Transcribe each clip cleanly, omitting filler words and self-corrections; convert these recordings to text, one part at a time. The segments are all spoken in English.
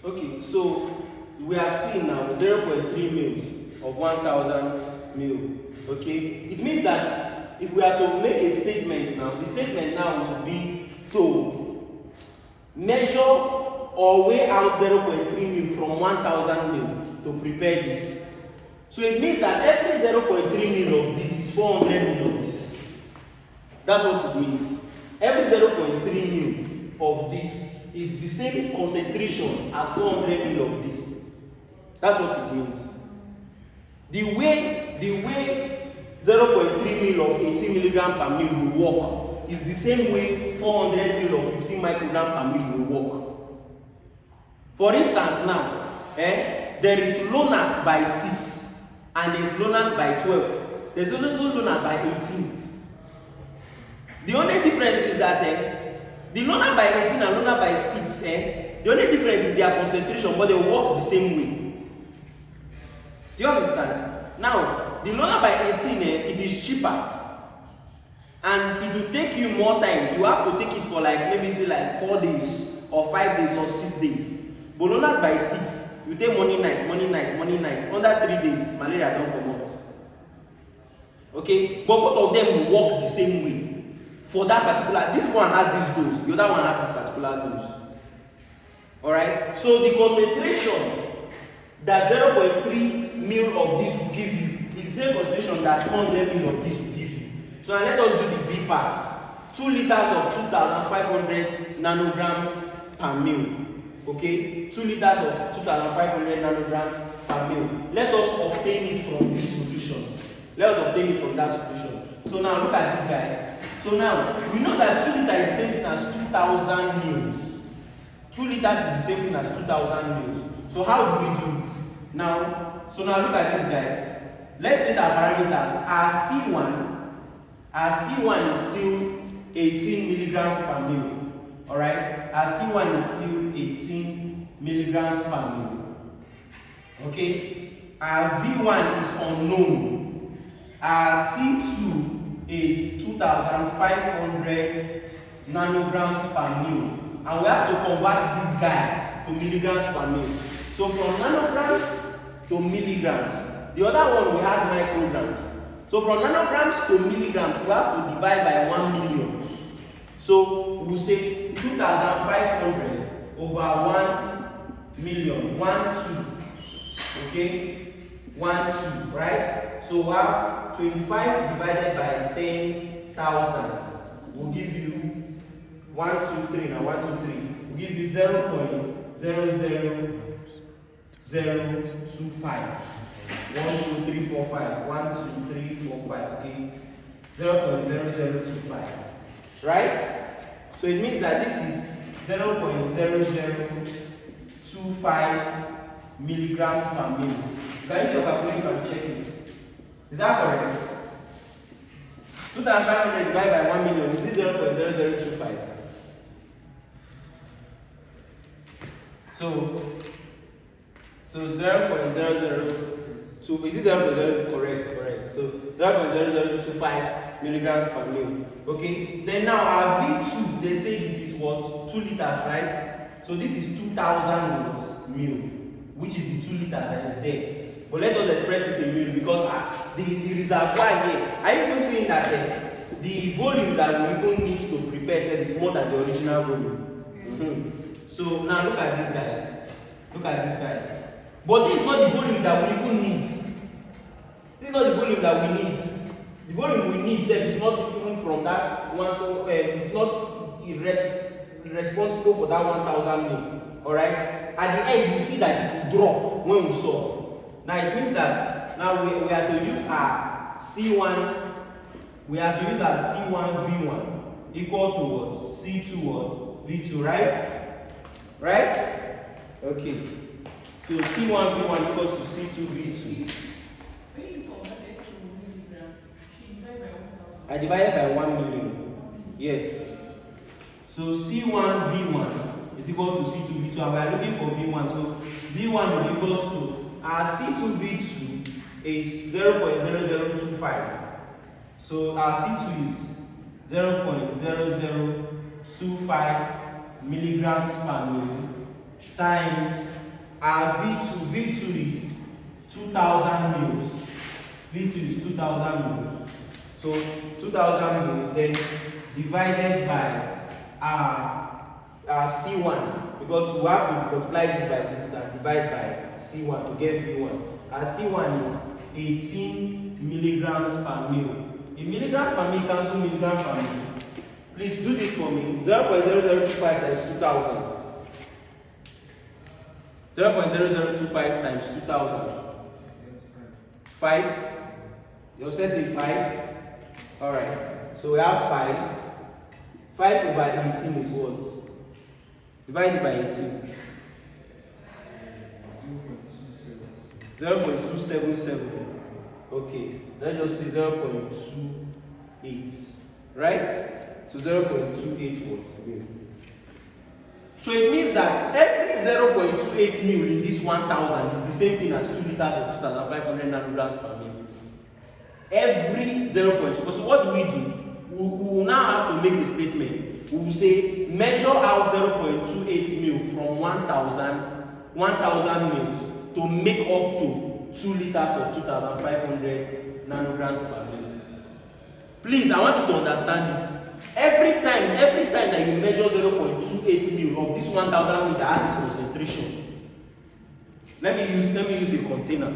Okay, so we have seen now 0.3 mils of 1000 mil. Okay, it means that if we are to make a statement now, the statement now will be to measure or weigh out 0.3 mil from 1000 mil to prepare this. So it means that every 0.3 mil of this is 400 mil of this. That's what it means. Every 0.3 mil of this is the same concentration as 400 mil of this. That's what it means. The way 0.3 mil of 18 milligram per mil will work is the same way 400 mil of 15 microgram per mil will work. For instance now, there is Lonart by 6 and there is Lonart by 12. There is also Lonart by 18. The only difference is that the Lonart by 18 and Lonart by 6, the only difference is their concentration, but they work the same way. Do you understand? Now, the Lonart by 18, it is cheaper. And it will take you more time. You have to take it for like, maybe say like 4 days, or 5 days, or 6 days. But Lonart by 6, you take morning, night, morning, night, morning, night. Under 3 days, malaria don't come out. Okay? But both of them will work the same way. For that particular, this one has this dose, the other one has this particular dose. Alright? So the concentration that 0.3 mil of this will give you is the same concentration that 100 mil of this will give you. So now let us do the B part. 2 liters of 2500 nanograms per mil. Okay? 2 liters of 2500 nanograms per mil. Let us obtain it from this solution. Let us obtain it from that solution. So now look at this, guys. So now we know that 2 liters is the same thing as 2000 mils. 2 liters is the same thing as 2000 mils. So how do we do it? Now, so now look at this, guys. Let's state our parameters. Our C1 is still 18 milligrams per mil. Alright? Our C1 is still 18 milligrams per mil. Okay? Our V1 is unknown. Our C2 is 2500 nanograms per mil. And we have to convert this guy to milligrams per mil. So from nanograms to milligrams. The other one we had micrograms. So from nanograms to milligrams, we have to divide by 1 million. So we'll say 2500 over 1 million. 1, 2. Okay? 1, 2, right? So we have 25 divided by 10,000 will give you 1, 2, 3. Now 1, 2, 3 will give you 0.00025. 1, 2, 3, 4, 5. 1, 2, 3, 4, 5. Okay, 0.0025. Right? So it means that this is 0.0025 milligrams per mil. You can use your calculator and check it. Is that correct? 2500 divided by 1 million is 0.0025. So 0.002 is it 0.0 correct? So 0.0025 milligrams per mil. Okay. Then now our V2, they say it is what? 2 liters, right? So this is 2000 mil, which is the 2 liters that is there. But let us express it in mil because the reservoir here, are you even seeing that the volume that we even need to prepare is more than the original volume? So now look at these guys. Look at these guys. But this is not the volume that we even need. This is not the volume that we need. The volume we need is not even from that one. It's not responsible for that 1000 mil. Alright? At the end, you see that it will drop when we solve. Now it means that now we have to use our C1. We have to use our C1 V1 equal to what? C2 what? V2, right? Right? Okay. So C1 V1 equals to C2 V2. When you convert it to milligram, she divided by 1000. I divided by 1 million. Yes. So C1 V1 is equal to C2 V2, and we are looking for V1. So V1 will equals to our C2 V2 is 0.0025. So our C2 is 0.0025 milligrams per mil. times our V2 is 2000 mils. V2 is 2000 mils. So 2000 mils, then divided by our C1, because we have to multiply this by this and divide by C1 to get V1. Our C1 is 18 milligrams per mil. In milligrams per mil cancel milligrams per mil. Please do this for me. 0.0025 times 2000. 0.0025 times 2000. 5. You're setting 5. Alright. So we have 5. 5 over 18 is what? Divided by 18. 0.277. Okay. Let's just say 0.28. Right? So 0.28 watts. So it means that every 0.28 mil in this 1000 is the same thing as 2 liters of 2500 nanograms per mil. Every 0.2. So what do? We will now have to make a statement. We will say measure out 0.28 mil from 1000 mils to make up to 2 liters of 2500 nanograms per mil. Please, I want you to understand it. Every time that you measure 0.28 mil of this 1000 mil that has its concentration, let me use a container.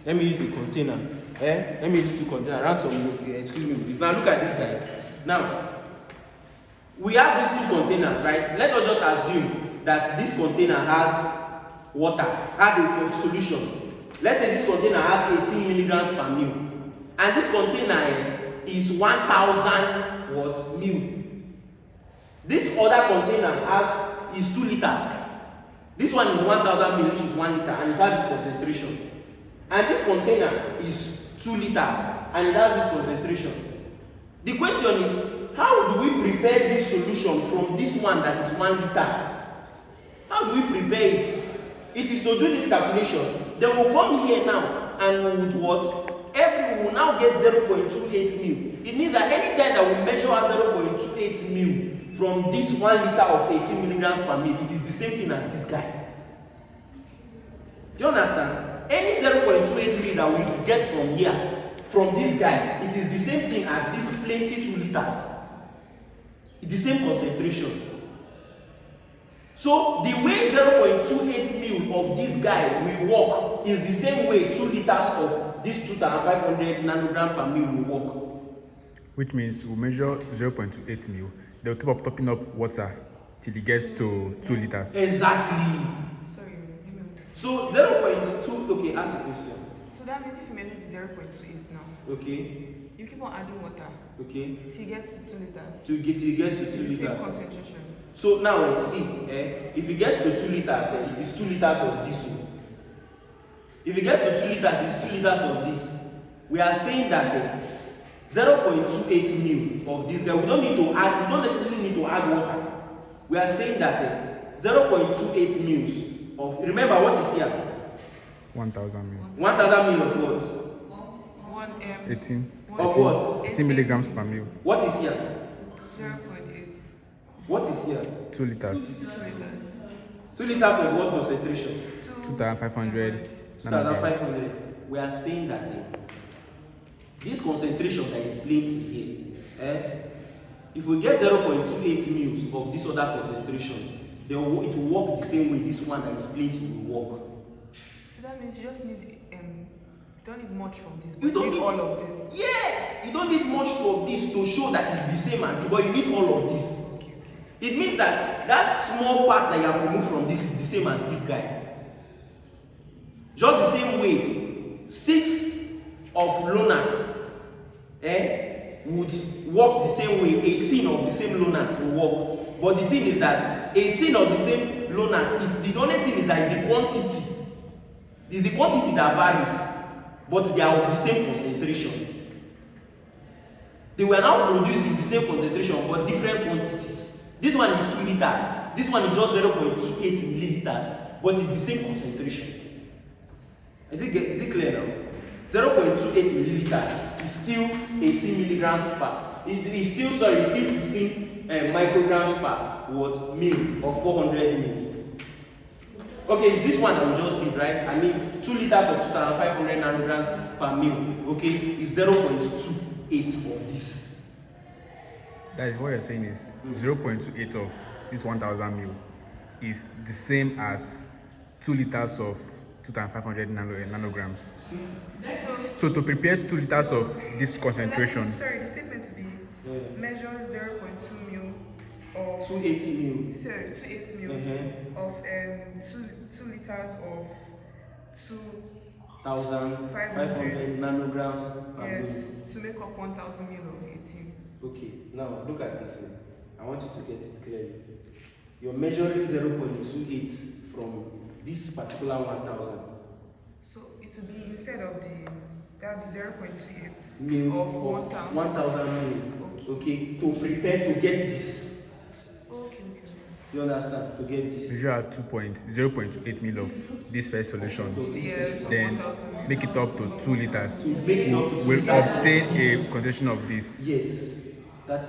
Let me use a container. Let me use two containers. Around some excuse me please. Now look at this, guys. Now we have these two containers, right? Let us just assume that this container has water, has a solution. Let's say this container has 18 milligrams per mil, and this container is 1000 what mil. This other container is 2 liters. This one is 1000 mil, which is 1 liter, and it has this concentration. And this container is 2 liters, and it has this concentration. The question is, how do we prepare this solution from this one that is 1 liter? How do we prepare it? It is to do this calculation. Then we'll come here now and we would what? We will now get 0.28 mil. It means that any time that we measure out 0.28 mil from this 1 liter of 18 milligrams per mil, it is the same thing as this guy. Do you understand? Any 0.28 mil that we get from here, from this guy, it is the same thing as this plenty 2 liters. It's the same concentration. So the way 0.28 mil of this guy will work is the same way 2 liters of this 2500 nanogram per mil will work. Which means we'll measure 0.28 mil, they'll keep up topping up water till it gets to 2 liters. Exactly. Sorry. So 0.2, okay, ask a question. So that means if you measure the 0.28 now, Okay. you keep on adding water Okay. till it gets to 2 liters. Till it gets to 2 It's the same liters. concentration. So now see, if it gets to 2 liters, it is 2 liters of this one. If it gets to 2 liters, it's 2 liters of this. We are saying that 0.28 mil of this guy, we don't necessarily need to add water. We are saying that 0.28 mils of, remember what is here? 1000 mil. 1000 mil of what? 1 m. 18. Of what? 18 milligrams per mil. What is here? 0.8. What is here? 2 liters. 2 liters. 2 liters of what concentration? 2500 nanograms. 2500. We are saying that this concentration that is plenty here, if we get 0.28 mils of this other concentration, it will work the same way this one that is plenty will work. So that means you just need you don't need much from this, You but don't you need need all of this. Yes, you don't need much of this to show that it's the same as it, but you need all of this. Okay. It means that small part that you have removed from this is the same as this guy. Just the same way, 6 of Lonat would work the same way, 18 of the same Lonat will work. But the thing is that 18 of the same Lonat, the only thing is that it's the quantity. It's the quantity that varies, but they are of the same concentration. They were now producing the same concentration but different quantities. This one is 2 liters, this one is just 0.28 milliliters, but it's the same concentration. Is it clear now? 0.28 milliliters is still 18 milligrams per. It's still 15 micrograms per what mil or 400 mil. Okay, it's this one that we just did, right? I mean, 2 liters of 2,500 nanograms per mil. Okay, is 0.28 of this. That is what you're saying is 0.28 of this 1000 mil is the same as 2 liters of 2500 nanograms. See? So to prepare 2 liters of this concentration, Sorry, the statement to be measure 0.2 mil of 280 mil. sorry, 280 mil of 2 liters of 1,500 nanograms per yes mil. to make up 1000 mil of 18. Okay, now look at this. I want you to get it clearly. You're measuring 0.28 from this particular 1,000 So it will be instead of that would be 0.28 mil of of 1000. 1,000 mil. Okay, to prepare to get this. Okay. You understand? To get this. measure 0.28 mil of this first solution, To this Yes, person. then 1000. make it up to 2 liters. To make it up to 2 We'll liters. obtain a concentration of this. Yes, that is